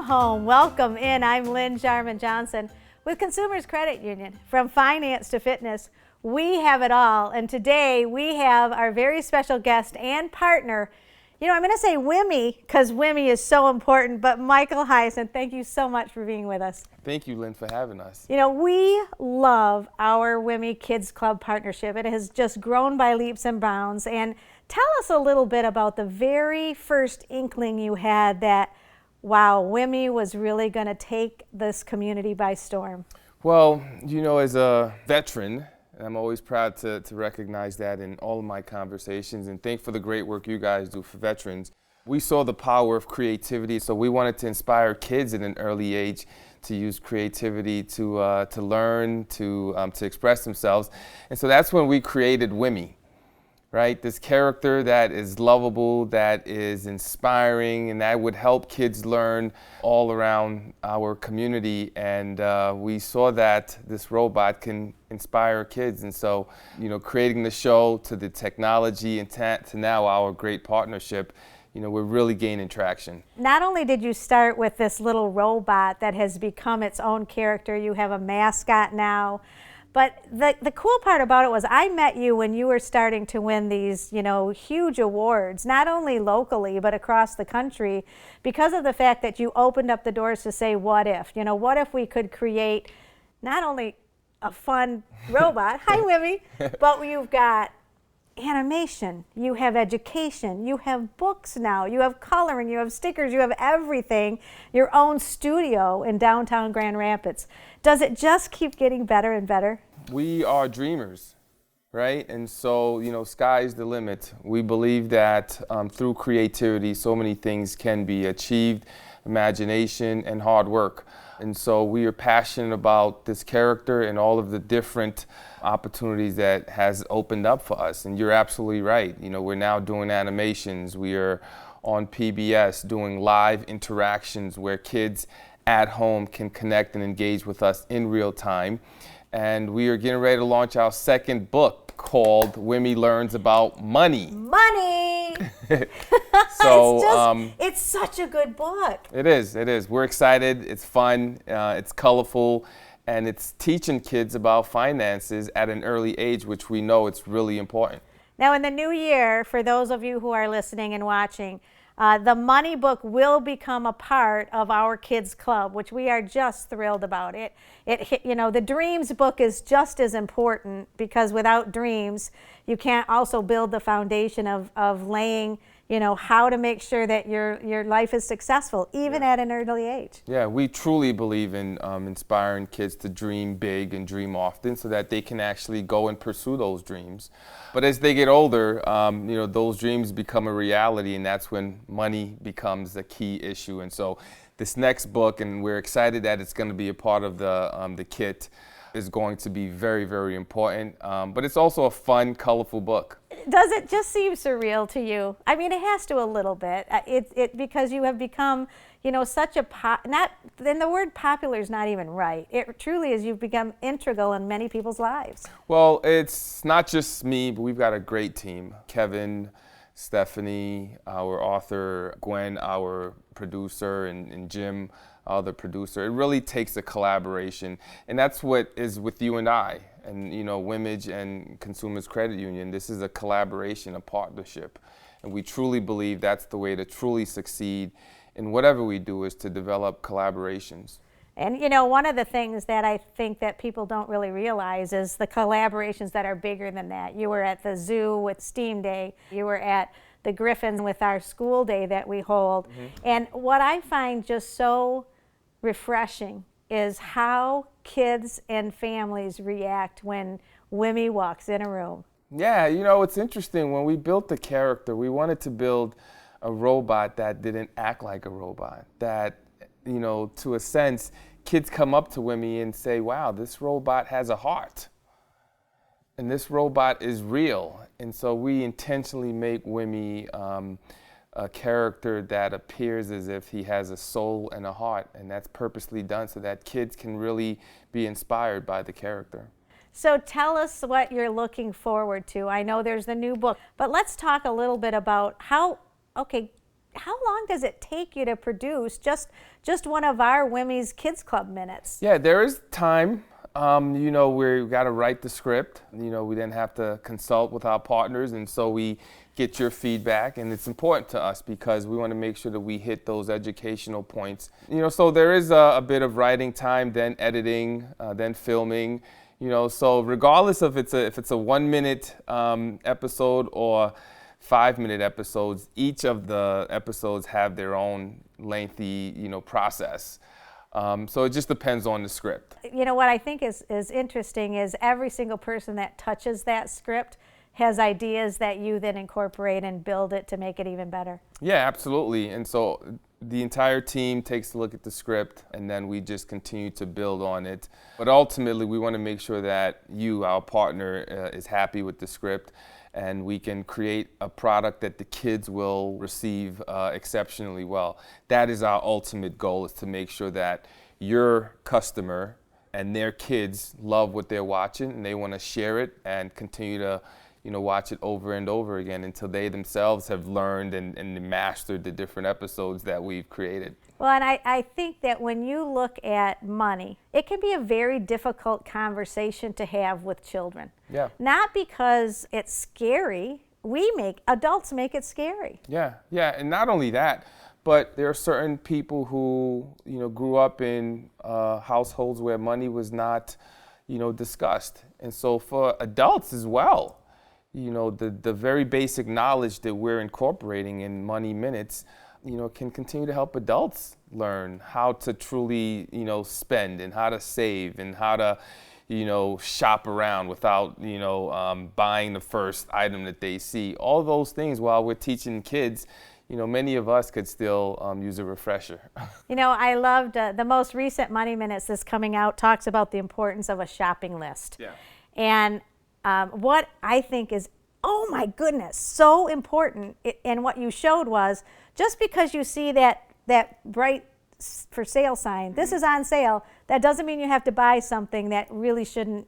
home. Welcome in. I'm Lynn Jarman Johnson with Consumers Credit Union. From finance to fitness, we have it all. And today we have our very special guest and partner. You know, I'm going to say Wimee because Wimee is so important, but Michael Heisen, thank you so much for being with us. Thank you, Lynn, for having us. You know, we love our Wimee Kids Club partnership. It has just grown by leaps and bounds. And tell us a little bit about the very first inkling you had that, wow, Wimee was really going to take this community by storm. Well, you know, as a veteran, and I'm always proud to recognize that in all of my conversations and thank for the great work you guys do for veterans. We saw the power of creativity, so we wanted to inspire kids at an early age to use creativity to learn, to express themselves. And so that's when we created Wimee, right? This character that is lovable, that is inspiring, and that would help kids learn all around our community. And we saw that this robot can inspire kids. And so, you know, creating the show to the technology and to now our great partnership, you know, we're really gaining traction. Not only did you start with this little robot that has become its own character, you have a mascot now. But the cool part about it was I met you when you were starting to win these, you know, huge awards, not only locally, but across the country, because of the fact that you opened up the doors to say, what if? You know, what if we could create not only a fun robot, hi Wimee, but you've got animation, you have education, you have books now, you have coloring, you have stickers, you have everything, your own studio in downtown Grand Rapids. Does it just keep getting better and better? We are dreamers, right? And so, you know, sky's the limit. We believe that through creativity, so many things can be achieved, imagination and hard work. And so we are passionate about this character and all of the different opportunities that has opened up for us. And you're absolutely right. You know, we're now doing animations. We are on PBS doing live interactions where kids at home can connect and engage with us in real time. And we are getting ready to launch our second book called Wimee Learns About Money. Money! So it's such a good book. It is. We're excited. It's fun. It's colorful. And it's teaching kids about finances at an early age, which we know it's really important. Now, in the new year, for those of you who are listening and watching, the Money book will become a part of our Kids Club, which we are just thrilled about. You know, the Dreams book is just as important because without dreams, you can't also build the foundation of laying, you know, how to make sure that your life is successful, even at an early age. Yeah, we truly believe in inspiring kids to dream big and dream often so that they can actually go and pursue those dreams. But as they get older, you know, those dreams become a reality, and that's when money becomes a key issue. And so this next book, and we're excited that it's going to be a part of the kit, is going to be very, very important. But it's also a fun, colorful book. Does it just seem surreal to you? I mean, it has to a little bit. Because you have become, you know, such a then the word popular is not even right. It truly is. You've become integral in many people's lives. Well, it's not just me, but we've got a great team. Kevin, Stephanie, our author, Gwen, our producer, and Jim, the producer. It really takes a collaboration, and that's what is with you and I, and you know, Wimee and Consumers Credit Union. This is a collaboration, a partnership, and we truly believe that's the way to truly succeed in whatever we do is to develop collaborations. And you know, one of the things that I think that people don't really realize is the collaborations that are bigger than that. You were at the zoo with STEAM Day. You were at the Griffins with our school day that we hold. Mm-hmm. And what I find just so refreshing is how kids and families react when Wimee walks in a room. Yeah, you know, it's interesting. When we built the character, we wanted to build a robot that didn't act like a robot. That, you know, to a sense, kids come up to Wimee and say, wow, this robot has a heart. And this robot is real. And so we intentionally make Wimee a character that appears as if he has a soul and a heart, and that's purposely done so that kids can really be inspired by the character. So tell us what you're looking forward to. I know there's the new book, but let's talk a little bit about how, okay, how long does it take you to produce just one of our Wimee's Kids Club minutes? Yeah, there is time. We got to write the script. We then have to consult with our partners, and so we get your feedback, and it's important to us because we want to make sure that we hit those educational points. So there is a bit of writing time, then editing, then filming. So regardless of if it's a 1 minute episode or 5-minute episodes, each of the episodes have their own lengthy, process. So it just depends on the script. What I think is interesting is every single person that touches that script has ideas that you then incorporate and build it to make it even better. Yeah, absolutely. And so the entire team takes a look at the script, and then we just continue to build on it. But ultimately, we want to make sure that you, our partner, is happy with the script, and we can create a product that the kids will receive exceptionally well. That is our ultimate goal, is to make sure that your customer and their kids love what they're watching, and they want to share it and continue to watch it over and over again until they themselves have learned and mastered the different episodes that we've created. Well, and I think that when you look at money, it can be a very difficult conversation to have with children. Yeah. Not because it's scary. Adults make it scary. Yeah, and not only that, but there are certain people who, grew up in households where money was not, discussed. And so for adults as well, the very basic knowledge that we're incorporating in Money Minutes, can continue to help adults learn how to truly, spend and how to save and how to, shop around without, buying the first item that they see. All those things, while we're teaching kids, many of us could still use a refresher. I loved the most recent Money Minutes that's coming out talks about the importance of a shopping list. Yeah. And what I think is, oh my goodness, so important, and what you showed was, just because you see that bright for sale sign, this is on sale, that doesn't mean you have to buy something that really shouldn't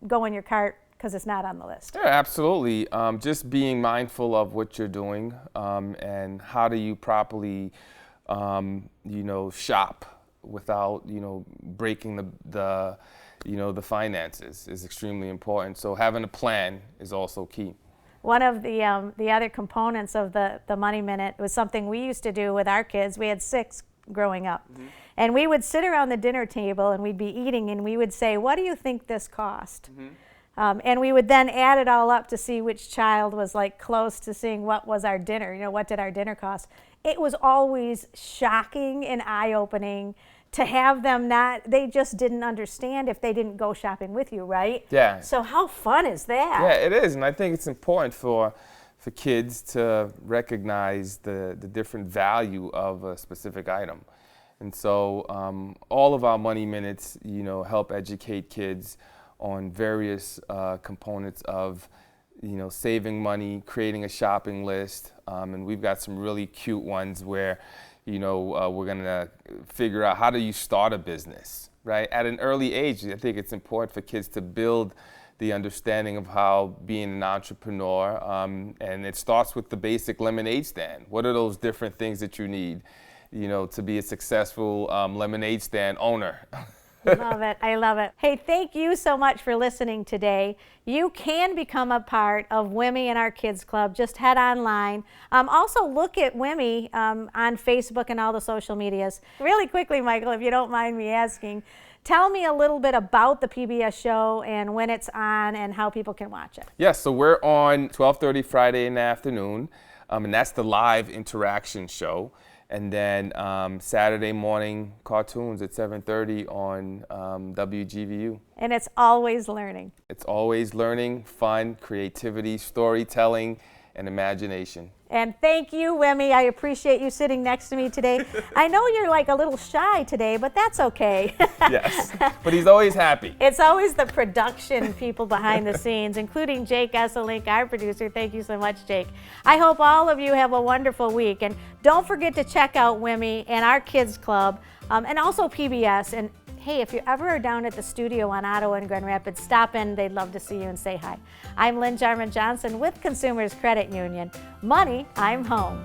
go in your cart because it's not on the list. Yeah, absolutely. Just being mindful of what you're doing and how do you properly, shop without, breaking the finances is extremely important. So having a plan is also key. One of the other components of the Money Minute was something we used to do with our kids. We had 6 growing up. Mm-hmm. And we would sit around the dinner table and we'd be eating and we would say, what do you think this cost? Mm-hmm. And we would then add it all up to see which child was like close to seeing what was our dinner, what did our dinner cost. It was always shocking and eye-opening to have them they just didn't understand if they didn't go shopping with you, right? Yeah. So how fun is that? Yeah, it is, and I think it's important for kids to recognize the different value of a specific item. And so all of our Money Minutes, help educate kids on various components of, saving money, creating a shopping list, and we've got some really cute ones where we're going to figure out how do you start a business, right? At an early age, I think it's important for kids to build the understanding of how being an entrepreneur, and it starts with the basic lemonade stand. What are those different things that you need, to be a successful lemonade stand owner? Love it. I love it. Hey, thank you so much for listening today. You can become a part of Wimee and our Kids Club. Just head online. Also, look at Wimee on Facebook and all the social medias. Really quickly, Michael, if you don't mind me asking, tell me a little bit about the PBS show and when it's on and how people can watch it. Yes, so we're on 12:30 Friday in the afternoon, and that's the live interaction show. And then Saturday morning cartoons at 7:30 on WGVU. And it's always learning. It's always learning, fun, creativity, storytelling, and imagination. And thank you, Wimee. I appreciate you sitting next to me today. I know you're like a little shy today, but that's okay. Yes, but he's always happy. It's always the production people behind the scenes, including Jake Esselink, our producer. Thank you so much, Jake. I hope all of you have a wonderful week. And don't forget to check out Wimee and our Kids Club, and also PBS. And hey, if you ever are down at the studio on Ottawa and Grand Rapids, stop in. They'd love to see you and say hi. I'm Lynn Jarman Johnson with Consumers Credit Union. Money, I'm home.